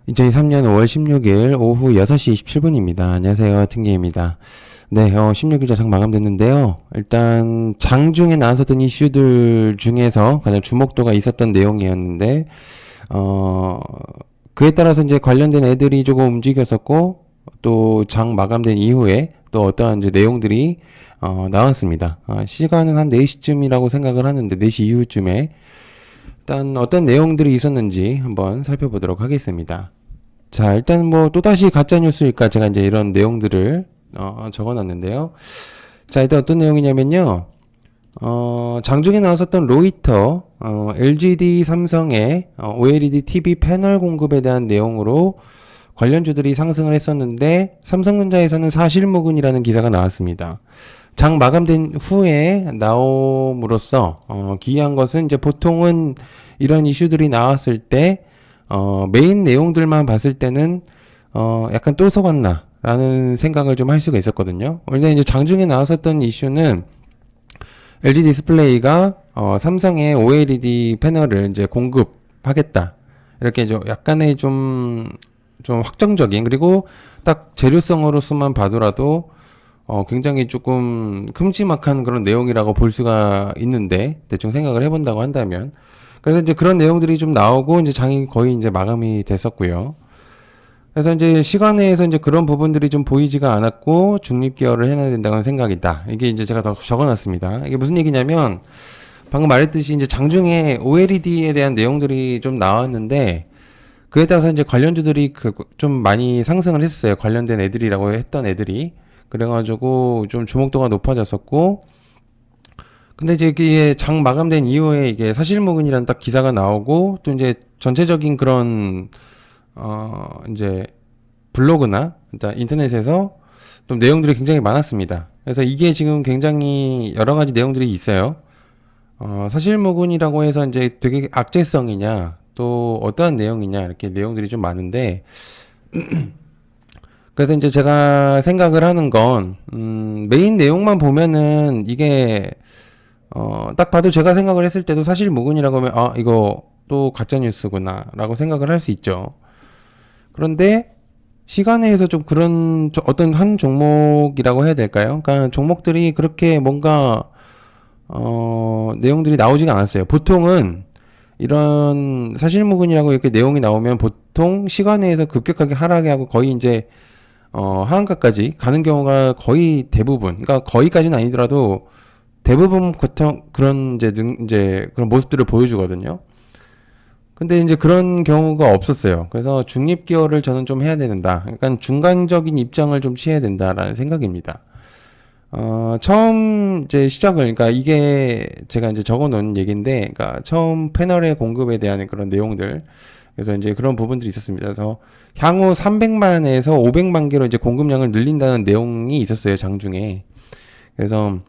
2023년 5월 16일 오후 6시 27분입니다. 안녕하세요. 팅게입니다. 네, 16일 자상 마감됐는데요. 일단 장중에 나왔었던 이슈들 중에서 가장 주목도가 있었던 내용이었는데, 어, 그에 따라서 이제 관련된 애들이 조금 움직였었고, 또 장 마감된 이후에 또 어떠한 이제 내용들이 나왔습니다. 시간은 한 4시쯤이라고 생각을 하는데, 4시 이후쯤에 일단 어떤 내용들이 있었는지 한번 살펴보도록 하겠습니다. 자, 일단 뭐 또다시 가짜뉴스일까 제가 이제 이런 내용들을 적어놨는데요. 자, 일단 어떤 내용이냐면요. 장중에 나왔었던 로이터, LGD 삼성의 OLED TV 패널 공급에 대한 내용으로 관련주들이 상승을 했었는데, 삼성전자에서는 사실무근이라는 기사가 나왔습니다. 장 마감된 후에 나옴으로써 기이한 것은 이제 보통은 이런 이슈들이 나왔을 때 메인 내용들만 봤을 때는 약간 또 속았나 라는 생각을 좀 할 수가 있었거든요. 원래 이제 장중에 나왔었던 이슈는 LG 디스플레이가 삼성의 OLED 패널을 이제 공급하겠다, 이렇게 좀 약간의 좀 확정적인, 그리고 딱 재료성으로서만 봐더라도 굉장히 조금 큼지막한 그런 내용이라고 볼 수가 있는데, 대충 생각을 해본다고 한다면. 그래서 이제 그런 내용들이 좀 나오고, 이제 장이 거의 이제 마감이 됐었고요. 그래서 이제 시간에서 이제 그런 부분들이 좀 보이지가 않았고, 중립기여를 해놔야 된다는 생각이다. 이게 이제 제가 더 적어놨습니다. 이게 무슨 얘기냐면, 방금 말했듯이 이제 장중에 OLED에 대한 내용들이 좀 나왔는데, 그에 따라서 이제 관련주들이 좀 많이 상승을 했었어요. 관련된 애들이라고 했던 애들이. 그래가지고 좀 주목도가 높아졌었고, 근데 이제 이게 장 마감된 이후에 이게 사실무근이라는 딱 기사가 나오고, 또 이제 전체적인 그런 이제 블로그나 일단 인터넷에서 좀 내용들이 굉장히 많았습니다. 그래서 이게 지금 굉장히 여러 가지 내용들이 있어요. 사실무근이라고 해서 이제 되게 악재성이냐, 또 어떠한 내용이냐, 이렇게 내용들이 좀 많은데, 그래서 이제 제가 생각을 하는 건, 메인 내용만 보면은 이게, 딱 봐도 제가 생각을 했을 때도 사실 무근이라고 하면, 이거 또 가짜뉴스구나, 라고 생각을 할 수 있죠. 그런데, 시간에서 좀 그런, 어떤 한 종목이라고 해야 될까요? 그러니까 종목들이 그렇게 뭔가, 내용들이 나오지가 않았어요. 보통은, 이런 사실무근이라고 이렇게 내용이 나오면 보통 시간에서 급격하게 하락이 하고 거의 이제 하한가까지 가는 경우가 거의 대부분, 그러니까 거의까지는 아니더라도 대부분 그런 이제 그런 모습들을 보여주거든요. 근데 이제 그런 경우가 없었어요. 그래서 중립기여를 저는 좀 해야 된다. 약간 중간적인 입장을 좀 취해야 된다라는 생각입니다. 처음 이제 시작을, 그러니까 이게 제가 이제 적어 놓은 얘기인데, 그러니까 처음 패널의 공급에 대한 그런 내용들, 그래서 이제 그런 부분들이 있었습니다. 그래서 향후 300만에서 500만 개로 이제 공급량을 늘린다는 내용이 있었어요, 장중에. 그래서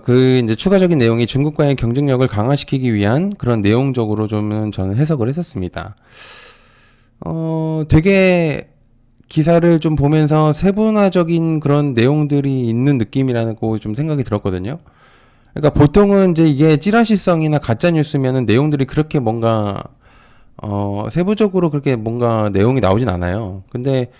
그 이제 추가적인 내용이 중국과의 경쟁력을 강화시키기 위한 그런 내용적으로 좀 저는 해석을 했었습니다. 되게 기사를 좀 보면서 세분화적인 그런 내용들이 있는 느낌이라고 좀 생각이 들었거든요. 그러니까 보통은 이제 이게 찌라시성이나 가짜 뉴스면은 내용들이 그렇게 뭔가 세부적으로 그렇게 뭔가 내용이 나오진 않아요. 근데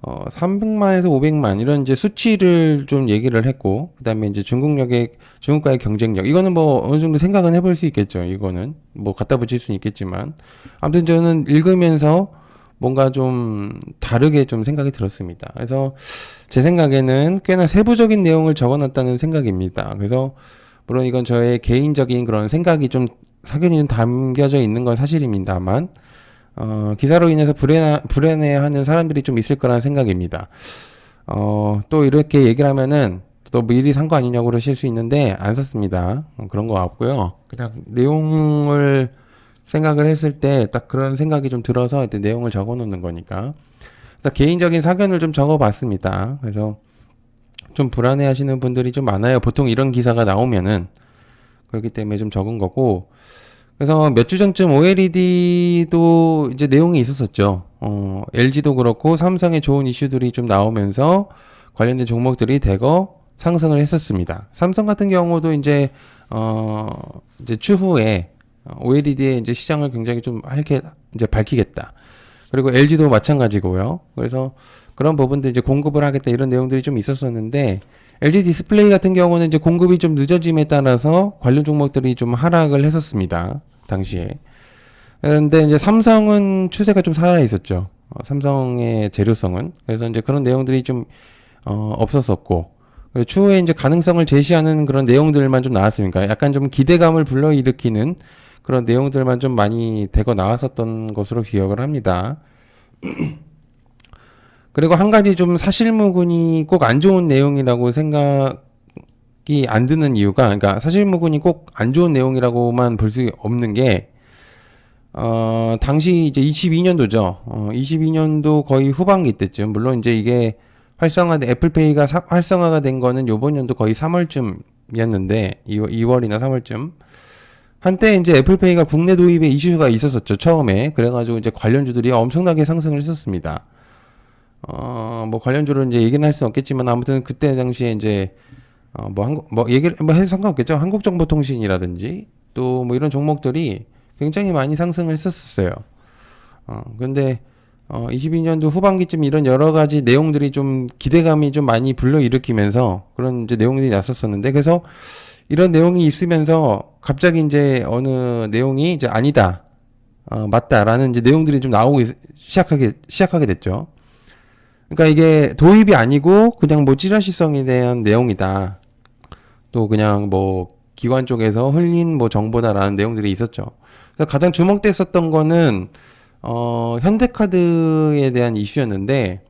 300만에서 500만 이런 이제 수치를 좀 얘기를 했고, 그다음에 이제 중국과의 경쟁력, 이거는 뭐 어느 정도 생각은 해볼 수 있겠죠. 이거는 뭐 갖다 붙일 수는 있겠지만, 아무튼 저는 읽으면서 뭔가 좀 다르게 좀 생각이 들었습니다. 그래서 제 생각에는 꽤나 세부적인 내용을 적어놨다는 생각입니다. 그래서 물론 이건 저의 개인적인 그런 생각이 좀 사견이 좀 담겨져 있는 건 사실입니다만, 기사로 인해서 불안해하는 사람들이 좀 있을 거라는 생각입니다. 또 이렇게 얘기를 하면은 또 미리 산 거 아니냐고 그러실 수 있는데, 안 샀습니다. 그런 거 없고요. 그냥 내용을 생각을 했을 때 딱 그런 생각이 좀 들어서 이때 내용을 적어 놓는 거니까. 그래서 개인적인 사견을 좀 적어 봤습니다. 그래서 좀 불안해 하시는 분들이 좀 많아요. 보통 이런 기사가 나오면은. 그렇기 때문에 좀 적은 거고. 그래서 몇 주 전쯤 OLED도 이제 내용이 있었었죠. LG도 그렇고 삼성의 좋은 이슈들이 좀 나오면서 관련된 종목들이 대거 상승을 했었습니다. 삼성 같은 경우도 이제 추후에 OLED의 이제 시장을 굉장히 좀 할게 이제 밝히겠다. 그리고 LG도 마찬가지고요. 그래서 그런 부분들 이제 공급을 하겠다 이런 내용들이 좀 있었었는데 LG 디스플레이 같은 경우는 이제 공급이 좀 늦어짐에 따라서 관련 종목들이 좀 하락을 했었습니다. 당시에. 그런데 이제 삼성은 추세가 좀 살아 있었죠. 삼성의 재료성은. 그래서 이제 그런 내용들이 좀 없었었고. 그리고 추후에 이제 가능성을 제시하는 그런 내용들만 좀 나왔으니까 약간 좀 기대감을 불러일으키는 그런 내용들만 좀 많이 대거 나왔었던 것으로 기억을 합니다. 그리고 한 가지 좀 사실무근이 꼭 안 좋은 내용이라고 생각이 안 드는 이유가, 그러니까 사실무근이 꼭 안 좋은 내용이라고만 볼 수 없는 게, 당시 이제 22년도죠. 22년도 거의 후반기 때쯤, 물론 이제 이게 애플페이가 활성화가 된 거는 요번 연도 거의 3월쯤이었는데, 2월이나 3월쯤. 한때 이제 애플페이가 국내 도입에 이슈가 있었었죠, 처음에. 그래가지고 이제 관련주들이 엄청나게 상승을 했었습니다. 뭐 관련주로 이제 얘기는 할 수는 없겠지만 아무튼 그때 당시에 이제 얘기를 뭐 해서 상관없겠죠. 한국정보통신이라든지 또 뭐 이런 종목들이 굉장히 많이 상승을 했었어요. 근데 22년도 후반기쯤 이런 여러 가지 내용들이 좀 기대감이 좀 많이 불러일으키면서 그런 이제 내용들이 났었었는데 그래서 이런 내용이 있으면서 갑자기 이제 어느 내용이 이제 아니다, 맞다라는 이제 내용들이 좀 나오기 시작하게 됐죠. 그러니까 이게 도입이 아니고 그냥 뭐 찌라시성에 대한 내용이다. 또 그냥 뭐 기관 쪽에서 흘린 뭐 정보다라는 내용들이 있었죠. 그래서 가장 주목됐었던 거는 현대카드에 대한 이슈였는데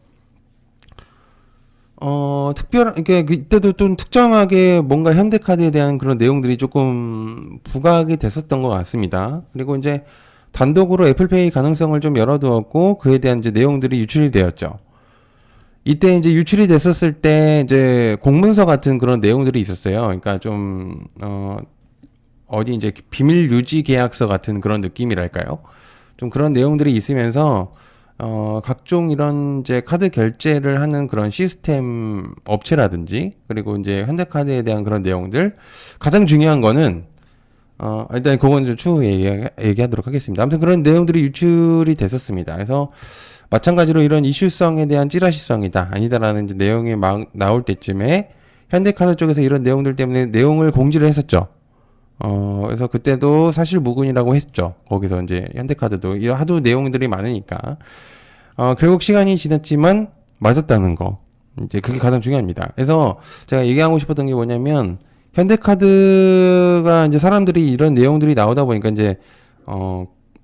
이게 이때도 좀 특정하게 뭔가 현대카드에 대한 그런 내용들이 조금 부각이 됐었던 것 같습니다. 그리고 이제 단독으로 애플페이 가능성을 좀 열어두었고 그에 대한 이제 내용들이 유출이 되었죠. 이때 이제 유출이 됐었을 때 이제 공문서 같은 그런 내용들이 있었어요. 그러니까 좀 어디 이제 비밀 유지 계약서 같은 그런 느낌이랄까요? 좀 그런 내용들이 있으면서 각종 이런 이제 카드 결제를 하는 그런 시스템 업체라든지 그리고 이제 현대카드에 대한 그런 내용들 가장 중요한 거는 일단 그건 좀 추후에 얘기하도록 하겠습니다. 아무튼 그런 내용들이 유출이 됐었습니다. 그래서 마찬가지로 이런 이슈성에 대한 찌라시성이다 아니다라는 이제 내용이 막 나올 때쯤에 현대카드 쪽에서 이런 내용들 때문에 내용을 공지를 했었죠. 그래서 그때도 사실 무근이라고 했죠. 거기서 이제 현대카드도 이런 하도 내용들이 많으니까 결국 시간이 지났지만 맞았다는 거 이제 그게 가장 중요합니다. 그래서 제가 얘기하고 싶었던 게 뭐냐면 현대카드가 이제 사람들이 이런 내용들이 나오다 보니까 이제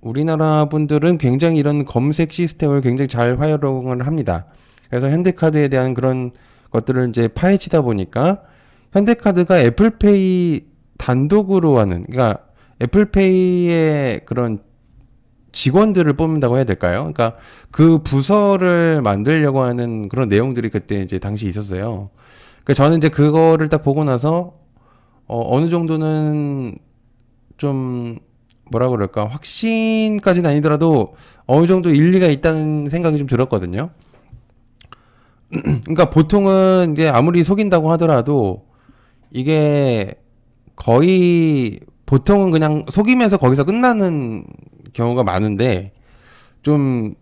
우리나라 분들은 굉장히 이런 검색 시스템을 굉장히 잘 활용을 합니다. 그래서 현대카드에 대한 그런 것들을 이제 파헤치다 보니까 현대카드가 애플페이 단독으로 하는, 그러니까 애플페이의 그런 직원들을 뽑는다고 해야 될까요? 그러니까 그 부서를 만들려고 하는 그런 내용들이 그때 이제 당시 있었어요. 그러니까 저는 이제 그거를 딱 보고 나서 어느 정도는 좀 뭐라 그럴까 확신까지는 아니더라도 어느 정도 일리가 있다는 생각이 좀 들었거든요. 그러니까 보통은 이제 아무리 속인다고 하더라도 이게 거의 보통은 그냥 속이면서 거기서 끝나는 경우가 많은데 좀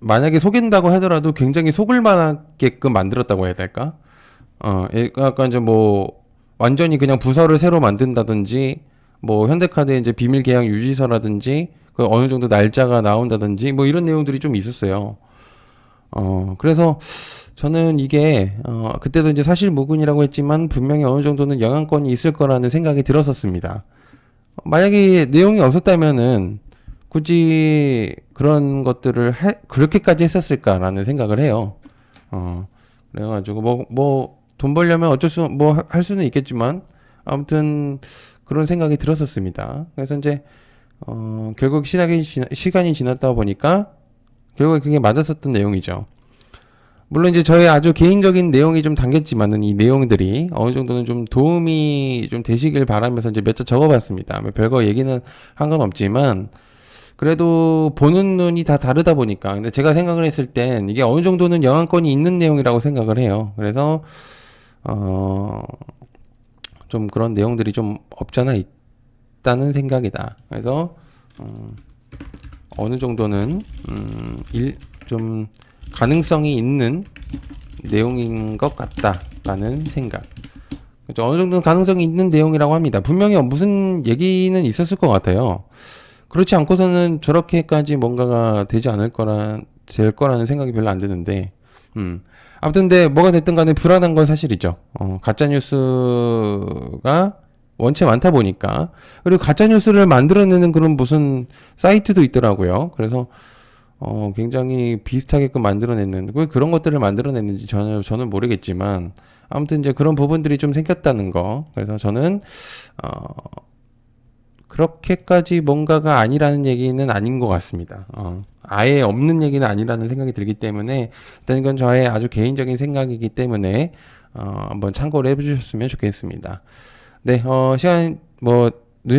만약에 속인다고 하더라도 굉장히 속을 만하게끔 만들었다고 해야 될까? 약간 이제 뭐 완전히 그냥 부서를 새로 만든다든지 뭐 현대카드의 이제 비밀 계약 유지서라든지 그 어느 정도 날짜가 나온다든지 뭐 이런 내용들이 좀 있었어요. 그래서 저는 이게 그때도 이제 사실 무근이라고 했지만 분명히 어느 정도는 영향권이 있을 거라는 생각이 들었었습니다. 만약에 내용이 없었다면은 굳이 그런 것들을 그렇게까지 했었을까라는 생각을 해요. 그래가지고 뭐 돈 벌려면 뭐 할 수는 있겠지만 아무튼 그런 생각이 들었었습니다. 그래서 이제 결국 시간이 지났다 보니까 결국에 그게 맞았었던 내용이죠. 물론 이제 저의 아주 개인적인 내용이 좀 담겼지만은 이 내용들이 어느 정도는 좀 도움이 좀 되시길 바라면서 이제 몇 자 적어봤습니다. 뭐 별거 얘기는 한 건 없지만 그래도 보는 눈이 다 다르다 보니까 근데 제가 생각을 했을 땐 이게 어느 정도는 영향권이 있는 내용이라고 생각을 해요. 그래서 좀 그런 내용들이 좀 없잖아 같다는 생각이다. 그래서 어느 정도는 좀 가능성이 있는 내용인 것 같다라는 생각. 그렇죠. 어느 정도는 가능성이 있는 내용이라고 합니다. 분명히 무슨 얘기는 있었을 것 같아요. 그렇지 않고서는 저렇게까지 뭔가가 되지 않을 될 거라는 생각이 별로 안 드는데, 아무튼 근데 뭐가 됐든 간에 불안한 건 사실이죠. 가짜뉴스가 원체 많다 보니까. 그리고 가짜뉴스를 만들어내는 그런 무슨 사이트도 있더라고요. 그래서, 굉장히 비슷하게끔 만들어냈는, 왜 그런 것들을 만들어냈는지 저는 모르겠지만, 아무튼 이제 그런 부분들이 좀 생겼다는 거. 그래서 저는, 그렇게까지 뭔가가 아니라는 얘기는 아닌 것 같습니다. 아예 없는 얘기는 아니라는 생각이 들기 때문에, 일단 이건 저의 아주 개인적인 생각이기 때문에, 한번 참고를 해주셨으면 좋겠습니다. 네, 늦은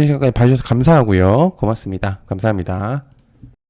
시간까지 봐주셔서 감사하고요. 고맙습니다. 감사합니다.